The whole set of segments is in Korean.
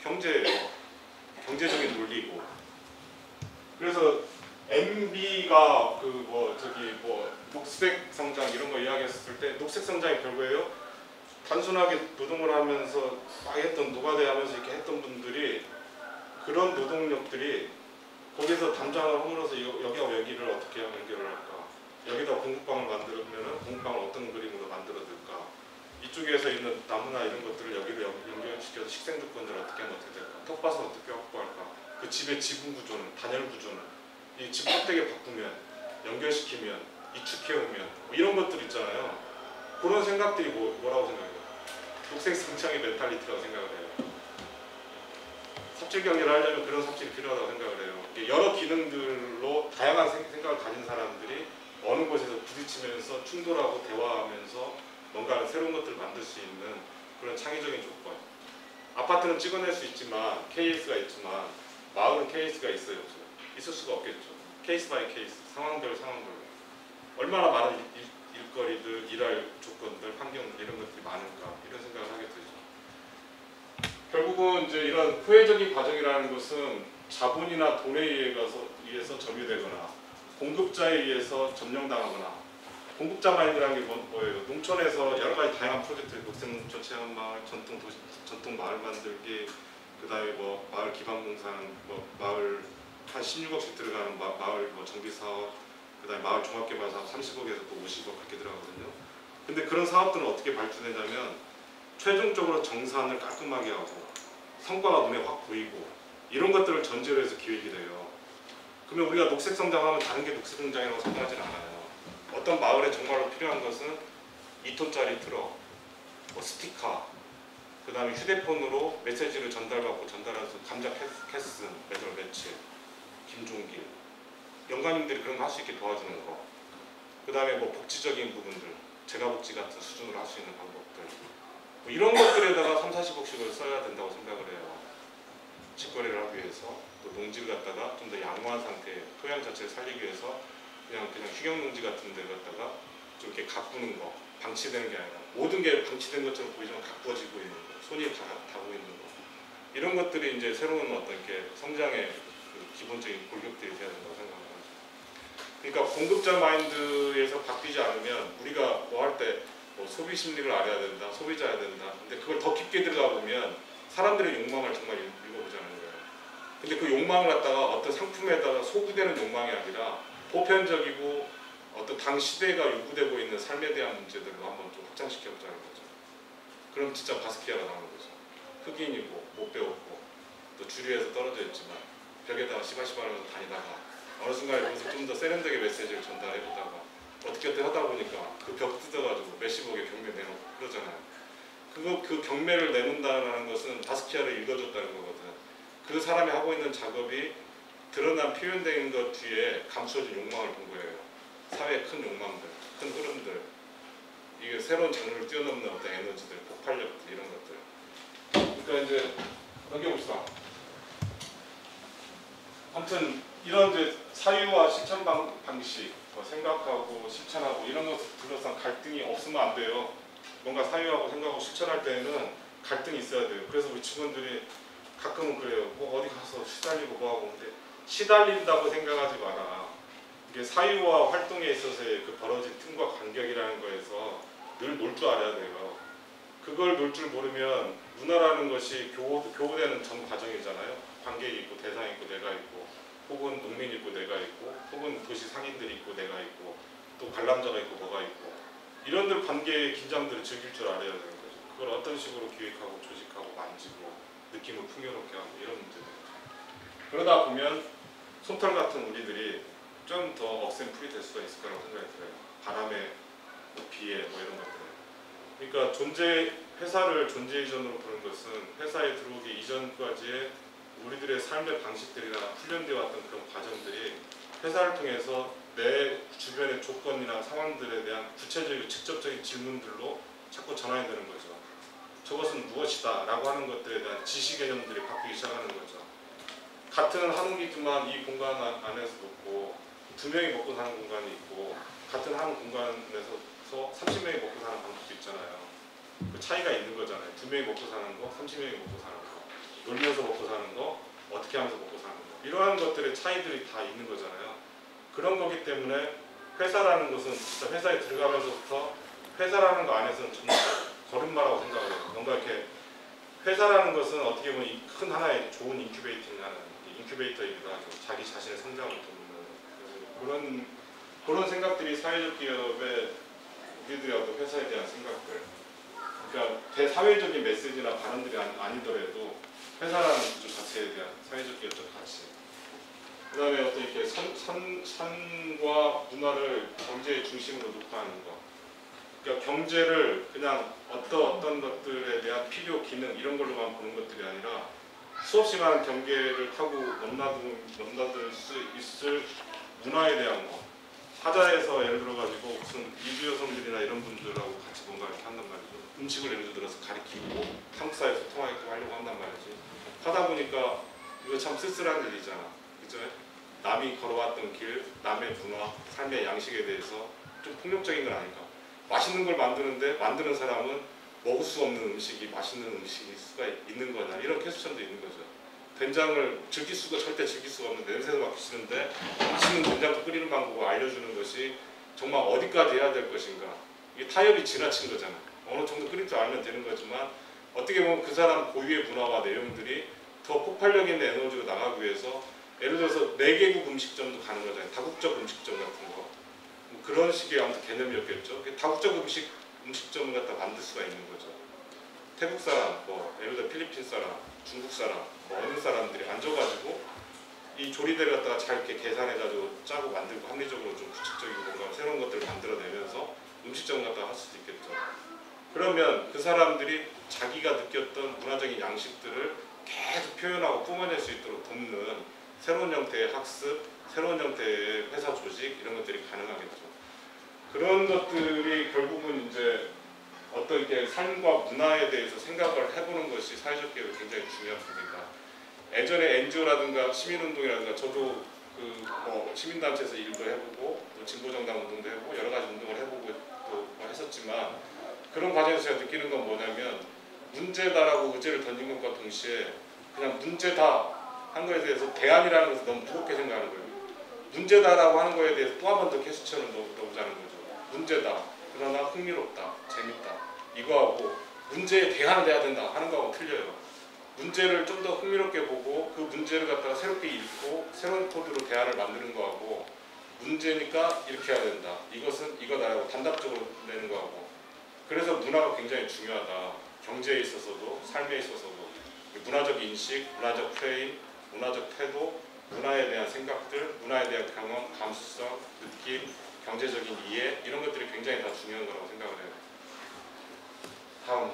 경제적인 논리고. 그래서 MB가 녹색 성장 이런 거 이야기했을 때 녹색 성장이 결국에요. 단순하게 노동을 하면서 막 했던 노가대 하면서 이렇게 했던 분들이 그런 노동력들이 거기서 담장을 허물어서 여기와 여기를 어떻게 연결을 할까? 여기다 공급방을 만들면 공급방을 어떤 그림으로 만들어둘까? 이쪽에서 있는 나무나 이런 것들을 여기로 연결시켜서 식생조건들을 어떻게 하면 어떻게 될까? 텃밭을 어떻게 확보할까? 그 집의 지분 구조는, 단열 구조는 이 집 껍데기 바꾸면, 연결시키면, 이축해오면 뭐 이런 것들 있잖아요. 그런 생각들이 뭐라고 생각해요? 녹색 성장의 멘탈리티라고 생각을 해요. 삽질 경제를 하려면 그런 삽질이 필요하다고 생각을 해요. 여러 기능들로 다양한 생각을 가진 사람들이 어느 곳에서 부딪히면서 충돌하고 대화하면서 뭔가 새로운 것들을 만들 수 있는 그런 창의적인 조건. 아파트는 찍어낼 수 있지만 KS가 있지만 마을은 KS가 있어요, 없어요? 있을 수가 없겠죠. 케이스 바이 케이스, 상황별로. 얼마나 많은 일거리들, 일할 조건들, 환경들 이런 것들이 많을까 이런 생각을 하게 되죠. 결국은 이제 이런 후회적인 과정이라는 것은 자본이나 돈에 의해서 점유되거나 공급자에 의해서 점령당하거나 공급자 마인드라는 게 뭐예요? 농촌에서 여러 가지 다양한 프로젝트들, 녹색농촌 체험마을, 전통 마을 만들기, 그 다음에 뭐 마을 기반 공사는 뭐 마을 한 16억씩 들어가는 마을 뭐 정비 사업, 그 다음에 마을 종합개발 사업 30억에서 또 50억 그렇게 들어가거든요. 근데 그런 사업들은 어떻게 발주되냐면 최종적으로 정산을 깔끔하게 하고 성과가 눈에 확 보이고 이런 것들을 전제로 해서 기획이 돼요. 그러면 우리가 녹색 성장하면 다른 게 녹색 성장이라고 생각하지는 않아요. 어떤 마을에 정말로 필요한 것은 2톤짜리 트럭, 뭐 스티커, 그 다음에 휴대폰으로 메시지를 전달받고 전달해서 감자 캐스, 매달 매치, 김종길, 영감님들이 그런 거 할 수 있게 도와주는 거. 그 다음에 뭐 복지적인 부분들, 재가복지 같은 수준으로 할 수 있는 방법들. 뭐 이런 것들에다가 30~40억씩을 써야 된다고 생각을 해요. 직거래를 하기 위해서. 또 농지를 갖다가 좀 더 양호한 상태의 토양 자체를 살리기 위해서 그냥 휴경농지 같은 데 갖다가 좀 이렇게 가꾸는 거, 방치되는 게 아니라 모든 게 방치된 것처럼 보이지만 가꾸어지고 있는 거, 손이 닿고 있는 거. 이런 것들이 이제 새로운 어떤 이렇게 성장의 그 기본적인 골격들이 돼야 된다고 생각합니다. 그러니까 공급자 마인드에서 바뀌지 않으면 우리가 뭐 할 때 뭐 소비 심리를 알아야 된다, 소비자야 된다. 근데 그걸 더 깊게 들어가 보면 사람들의 욕망을 정말 읽어보자는 거예요. 근데 그 욕망을 갖다가 어떤 상품에다가 소구되는 욕망이 아니라 보편적이고 어떤 당 시대가 요구되고 있는 삶에 대한 문제들로 한번 좀 확장시켜보자는 거죠. 그럼 진짜 바스키아가 나오는 거죠. 흑인이고 못 배웠고 또 주류에서 떨어져 있지만 벽에다가 시바시바하면서 다니다가 어느 순간에 거기서 좀 더 세련되게 메시지를 전달해보다가 어떻게 하다 보니까 그 벽 뜯어가지고 몇십억의 경매 내놓고 그러잖아요. 그 경매를 내놓는다는 것은 바스키아를 읽어줬다는 거거든. 그 사람이 하고 있는 작업이 드러난 표현된 것 뒤에 감추어진 욕망을 본 거예요. 사회의 큰 욕망들, 큰 흐름들, 이게 새로운 장르를 뛰어넘는 어떤 에너지들, 폭발력들 이런 것들. 그러니까 이제 넘겨봅시다. 아무튼 이런 이제 사유와 실천 방식, 생각하고 실천하고 이런 것을 둘러싼 갈등이 없으면 안 돼요. 뭔가 사유하고 생각하고 실천할 때에는 갈등이 있어야 돼요. 그래서 우리 직원들이 가끔은 그래요. 뭐 어디 가서 시달리고 뭐하고. 근데 시달린다고 생각하지 마라. 이게 사유와 활동에 있어서의 그 벌어진 틈과 간격이라는 거에서 늘 놀 줄 알아야 돼요. 그걸 놀 줄 모르면 문화라는 것이 교호되는 전 과정이잖아요. 관객이 있고 대상이 있고 내가 있고 혹은 농민이 있고 내가 있고 혹은 도시 상인들이 있고 내가 있고 또 관람자가 있고 뭐가 있고 이런들 관계의 긴장들을 즐길 줄 알아야 되는 거죠. 그걸 어떤 식으로 기획하고 조직하고 만지고 느낌을 풍요롭게 하고 이런 문제들. 그러다 보면 솜털 같은 우리들이 좀 더 억센풀이 될 수가 있을 거라고 생각이 들어요. 바람에, 뭐 비에 뭐 이런 것들. 그러니까 회사를 존재 이전으로 보는 것은 회사에 들어오기 이전까지의 우리들의 삶의 방식들이나 훈련되어 왔던 그런 과정들이 회사를 통해서 내 주변의 조건이나 상황들에 대한 구체적이고 직접적인 질문들로 자꾸 전환이 되는 거죠. 저것은 무엇이다 라고 하는 것들에 대한 지시 개념들이 바뀌기 시작하는 거죠. 같은 한옥이지만 이 공간 안에서 놓고 2명이 먹고 사는 공간이 있고 같은 한 공간에서 30명이 먹고 사는 방법도 있잖아요. 그 차이가 있는 거잖아요. 2명이 먹고 사는 거, 30명이 먹고 사는 거. 놀면서 먹고 사는 거, 어떻게 하면서 먹고 사는 거, 이러한 것들의 차이들이 다 있는 거잖아요. 그런 거기 때문에 회사라는 것은 진짜 회사에 들어가면서부터 회사라는 거 안에서는 정말 걸음마라고 생각을 해요. 뭔가 이렇게 회사라는 것은 어떻게 보면 큰 하나의 좋은 인큐베이터이기도 하죠. 자기 자신의 성장을 돕는 그런 생각들이 사회적 기업의 우리들의 어떤 회사에 대한 생각들, 그러니까 대사회적인 메시지나 발언들이 아니더라도 회사라는 구조 자체에 대한 사회적 기업적 가치, 그 다음에 어떤 이렇게 산과 문화를 경제의 중심으로 놓고 하는 것, 그러니까 경제를 그냥 어떤 것들에 대한 필요, 기능 이런 걸로만 보는 것들이 아니라 수없이 많은 경계를 타고 넘나들 수 있을 문화에 대한 거. 사자에서 예를 들어가지고 무슨 이주 여성들이나 이런 분들하고 같이 뭔가 이렇게 한단 말이죠. 음식을 예를 들어서 가리키고 한국 사회에서 통하게끔 하려고 한단 말이지. 하다 보니까 이거 참 쓸쓸한 일이잖아. 그죠? 남이 걸어왔던 길, 남의 문화, 삶의 양식에 대해서 좀 폭력적인 건 아닌가. 맛있는 걸 만드는데 만드는 사람은 먹을 수 없는 음식이 맛있는 음식일 수가 있는 거냐, 이런 캐스천도 있는 거죠. 된장을 절대 즐길 수가 없는데, 냄새도 맡기 싫은데 맛있는 된장도 끓이는 방법을 알려주는 것이 정말 어디까지 해야 될 것인가. 이게 타협이 지나친 거잖아요. 어느 정도 끓일 줄 알면 되는 거지만 어떻게 보면 그 사람 고유의 문화와 내용들이 더 폭발력 있는 에너지로 나가기 위해서 예를 들어서 4개국 음식점도 가는 거잖아요. 다국적 음식점 같은 거. 뭐 그런 식의 아무튼 개념이었겠죠. 다국적 음식점을 갖다 만들 수가 있는 거죠. 태국 사람, 뭐 예를 들어 필리핀 사람, 중국 사람, 뭐 어느 사람들이 앉아가지고 이 조리대를 갖다가 잘 이렇게 계산해가지고 짜고 만들고 합리적으로 좀 구축적이고 뭔가 새로운 것들을 만들어내면서 음식점을 갖다가 할 수도 있겠죠. 그러면 그 사람들이 자기가 느꼈던 문화적인 양식들을 계속 표현하고 뿜어낼 수 있도록 돕는 새로운 형태의 학습, 새로운 형태의 회사 조직 이런 것들이 가능하겠죠. 그런 것들이 결국은 이제 어떤 이렇게 삶과 문화에 대해서 생각을 해보는 것이 사회적 기업이 굉장히 중요한 부분이다. 예전에 NGO라든가 시민운동이라든가 저도 뭐 시민단체에서 일도 해보고 또 진보정당 운동도 해보고 여러 가지 운동을 해보고 또 했었지만 그런 과정에서 제가 느끼는 건 뭐냐면 문제다라고 의제를 던진 것과 동시에 그냥 문제다 한 거에 대해서 대안이라는 것을 너무 무겁게 생각하는 거예요. 문제다라고 하는 거에 대해서 또 한 번 더 캐스천을 넣어보자는 거죠. 문제다. 그러나 흥미롭다. 재밌다. 이거하고 문제에 대안을 해야 된다 하는 거하고 틀려요. 문제를 좀 더 흥미롭게 보고 그 문제를 갖다가 새롭게 읽고 새로운 코드로 대안을 만드는 거하고 문제니까 이렇게 해야 된다. 이것은 이거다라고 단답적으로 내는 거하고 그래서 문화가 굉장히 중요하다. 경제에 있어서도 삶에 있어서도 문화적 인식, 문화적 프레임, 문화적 태도, 문화에 대한 생각들, 문화에 대한 경험, 감수성, 느낌, 경제적인 이해 이런 것들이 굉장히 다 중요한 거라고 생각을 해요. 다음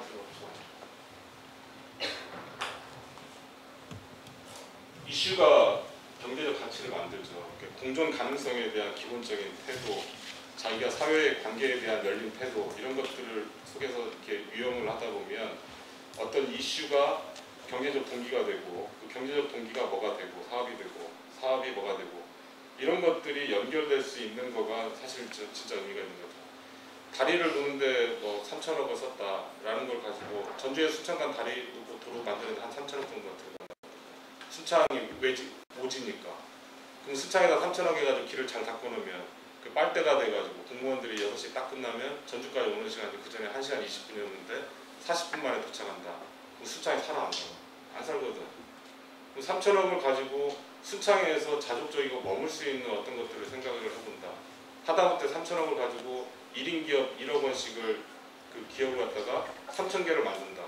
이슈가 경제적 가치를 만들죠. 공존 가능성에 대한 기본적인 태도, 자기가 사회의 관계에 대한 열린 태도 이런 것들을 속에서 이렇게 유형을 하다 보면 어떤 이슈가 경제적 동기가 되고 그 경제적 동기가 뭐가 되고 사업이 뭐가 되고 이런 것들이 연결될 수 있는 거가 사실 진짜 의미가 있는 거죠. 다리를 놓는데 뭐 3천억을 썼다라는 걸 가지고 전주에 순창간 다리 도로 만드는데 한 3천억 정도가 들어가요. 순창이 오지니까. 그럼 순창에다 3천억 해가지고 길을 잘 닦고 놓으면 그 빨대가 돼가지고 공무원들이 6시 딱 끝나면 전주까지 오는 시간이 그 전에 1시간 20분이었는데 40분 만에 도착한다. 그럼 순창이 살아난다. 안 살거든. 그럼 3천억을 가지고 순창에서 자족적이고 머물 수 있는 어떤 것들을 생각을 해본다. 하다못해 3천억을 가지고 1인 기업 1억 원씩을 그 기업을 갖다가 3,000개를 만든다.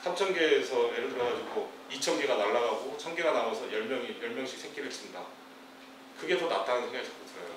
3,000개에서 예를 들어가지고 2,000개가 날아가고 1,000개가 남아서 10명씩 새끼를 친다. 그게 더 낫다는 생각이 자꾸 들어요.